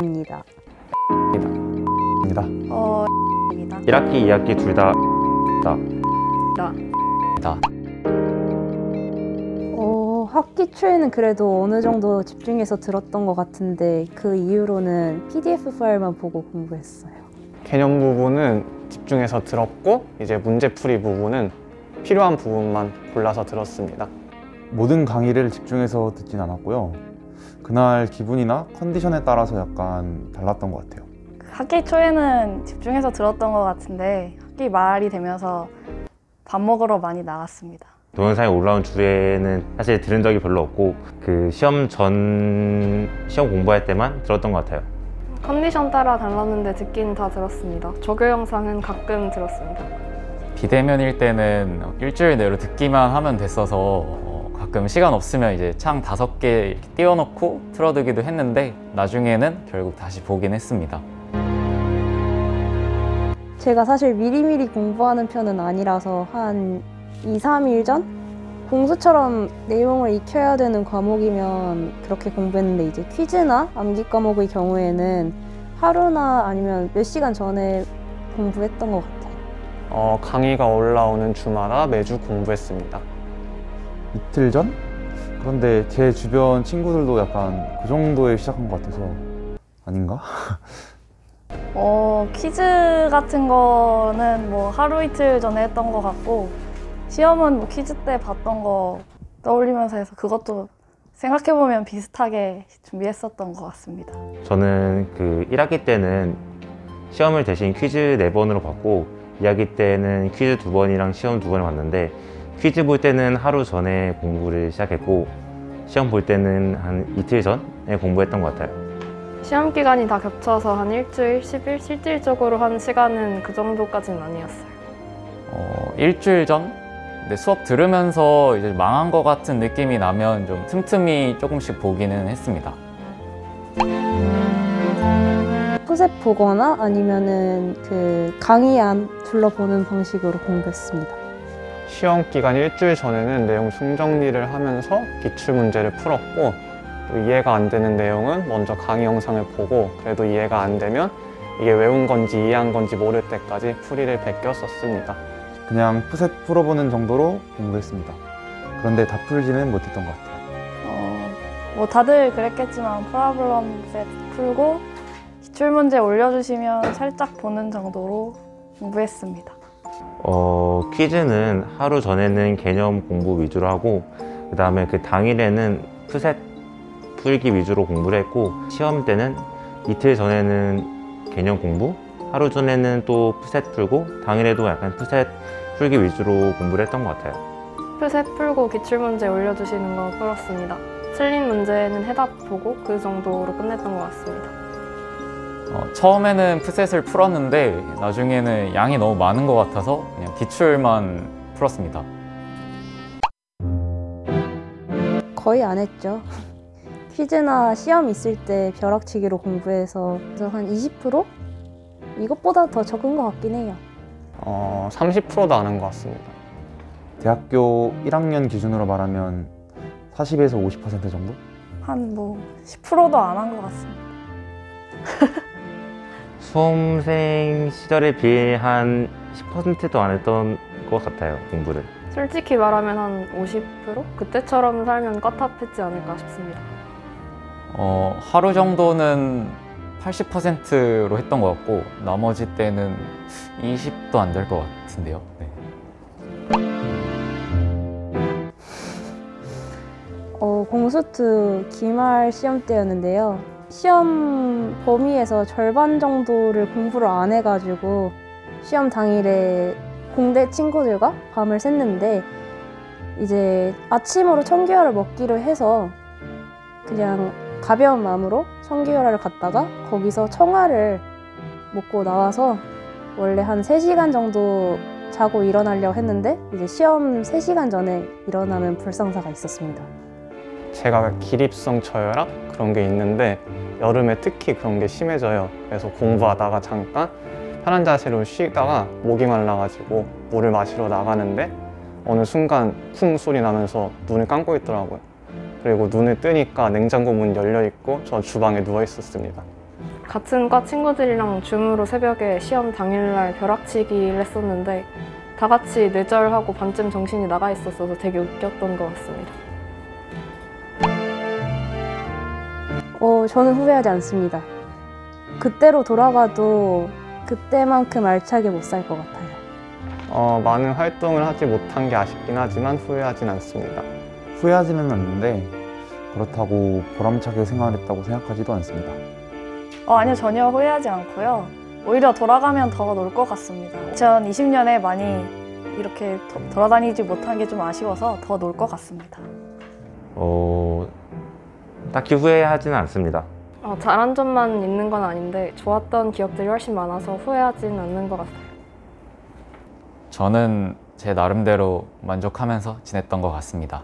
입니다. 입니다. 입니다. 1학기, 2학기 둘 다 학기 초에는 그래도 어느 정도 집중해서 들었던 것 같은데 그 이후로는 PDF 파일만 보고 공부했어요. 개념 부분은 집중해서 들었고 이제 문제풀이 부분은 필요한 부분만 골라서 들었습니다. 모든 강의를 집중해서 듣진 않았고요. 그날 기분이나 컨디션에 따라서 약간 달랐던 것 같아요. 학기 초에는 집중해서 들었던 것 같은데 학기 말이 되면서 밥 먹으러 많이 나갔습니다. 동영상이 올라온 주에는 사실 들은 적이 별로 없고 그 시험 공부할 때만 들었던 것 같아요. 컨디션 따라 달랐는데 듣긴 다 들었습니다. 조교 영상은 가끔 들었습니다. 비대면일 때는 일주일 내로 듣기만 하면 됐어서 가끔 시간 없으면 이제 창 5개 이렇게 띄워놓고 틀어두기도 했는데 나중에는 결국 다시 보긴 했습니다. 제가 사실 미리미리 공부하는 편은 아니라서 한 2, 3일 전? 공수처럼 내용을 익혀야 되는 과목이면 그렇게 공부했는데 이제 퀴즈나 암기 과목의 경우에는 하루나 아니면 몇 시간 전에 공부했던 것 같아요. 강의가 올라오는 주마다 매주 공부했습니다. 이틀 전? 그런데 제 주변 친구들도 약간 그 정도에 시작한 것 같아서 아닌가? 퀴즈 같은 거는 뭐 하루 이틀 전에 했던 것 같고 시험은 뭐 퀴즈 때 봤던 거 떠올리면서 해서 그것도 생각해보면 비슷하게 준비했었던 것 같습니다. 저는 그 1학기 때는 시험을 대신 퀴즈 4번으로 봤고 2학기 때는 퀴즈 2번이랑 시험 2번을 봤는데 퀴즈 볼 때는 하루 전에 공부를 시작했고 시험 볼 때는 한 이틀 전에 공부했던 것 같아요. 시험 기간이 다 겹쳐서 한 일주일, 10일 실질적으로 한 시간은 그 정도까지는 아니었어요. 일주일 전? 근데 수업 들으면서 이제 망한 것 같은 느낌이 나면 좀 틈틈이 조금씩 보기는 했습니다. 푸셋 보거나 아니면은 그 강의안 둘러보는 방식으로 공부했습니다. 시험 기간 일주일 전에는 내용 총정리를 하면서 기출문제를 풀었고 또 이해가 안 되는 내용은 먼저 강의 영상을 보고 그래도 이해가 안 되면 이게 외운 건지 이해한 건지 모를 때까지 풀이를 베꼈었습니다. 그냥 푸셋 풀어보는 정도로 공부했습니다. 그런데 다 풀지는 못했던 것 같아요. 뭐 다들 그랬겠지만 프로블럼 셋 풀고 기출문제 올려주시면 살짝 보는 정도로 공부했습니다. 퀴즈는 하루 전에는 개념 공부 위주로 하고 그 다음에 그 당일에는 푸셋 풀기 위주로 공부를 했고 시험 때는 이틀 전에는 개념 공부, 하루 전에는 또 푸셋 풀고 당일에도 약간 푸셋 풀기 위주로 공부를 했던 것 같아요. 푸셋 풀고 기출문제 올려주시는 거 풀었습니다. 틀린 문제는 해답 보고 그 정도로 끝냈던 것 같습니다. 처음에는 푸셋을 풀었는데 나중에는 양이 너무 많은 것 같아서 그냥 기출만 풀었습니다. 거의 안 했죠. 퀴즈나 시험 있을 때 벼락치기로 공부해서 그래서 한 20%? 이것보다 더 적은 것 같긴 해요. 30%도 안 한 것 같습니다. 대학교 1학년 기준으로 말하면 40에서 50% 정도? 한 뭐 10%도 안 한 것 같습니다. 수험생 시절에 비해 한 10%도 안 했던 것 같아요, 공부를. 솔직히 말하면 한 50%? 그때처럼 살면 꽈탑했지 않을까 싶습니다. 하루 정도는 80%로 했던 것 같고 나머지 때는 20도 안 될 것 같은데요. 네. 공수투 기말 시험 때였는데요. 시험 범위에서 절반 정도를 공부를 안 해가지고 시험 당일에 공대 친구들과 밤을 샜는데 이제 아침으로 청기화를 먹기로 해서 그냥 가벼운 마음으로 청기화를 갔다가 거기서 청아를 먹고 나와서 원래 한 3시간 정도 자고 일어나려고 했는데 이제 시험 3시간 전에 일어나는 불상사가 있었습니다. 제가 기립성 저혈압 그런 게 있는데 여름에 특히 그런 게 심해져요. 그래서 공부하다가 잠깐 편한 자세로 쉬다가 목이 말라가지고 물을 마시러 나가는데 어느 순간 쿵 소리 나면서 눈을 감고 있더라고요. 그리고 눈을 뜨니까 냉장고 문 열려 있고 저 주방에 누워 있었습니다. 같은 과 친구들이랑 줌으로 새벽에 시험 당일날 벼락치기를 했었는데 다 같이 뇌절하고 반쯤 정신이 나가 있었어서 되게 웃겼던 것 같습니다. 저는 후회하지 않습니다. 그때로 돌아가도 그때만큼 알차게 못 살 것 같아요. 많은 활동을 하지 못한 게 아쉽긴 하지만 후회하진 않습니다. 후회하지는 않는데 그렇다고 보람차게 생활했다고 생각하지도 않습니다. 아니요, 전혀 후회하지 않고요. 오히려 돌아가면 더 놀 것 같습니다. 2020년에 많이 이렇게 돌아다니지 못한 게 좀 아쉬워서 더 놀 것 같습니다. 딱히 후회하지는 않습니다. 잘한 점만 있는 건 아닌데 좋았던 기억들이 훨씬 많아서 후회하지는 않는 것 같아요. 저는 제 나름대로 만족하면서 지냈던 것 같습니다.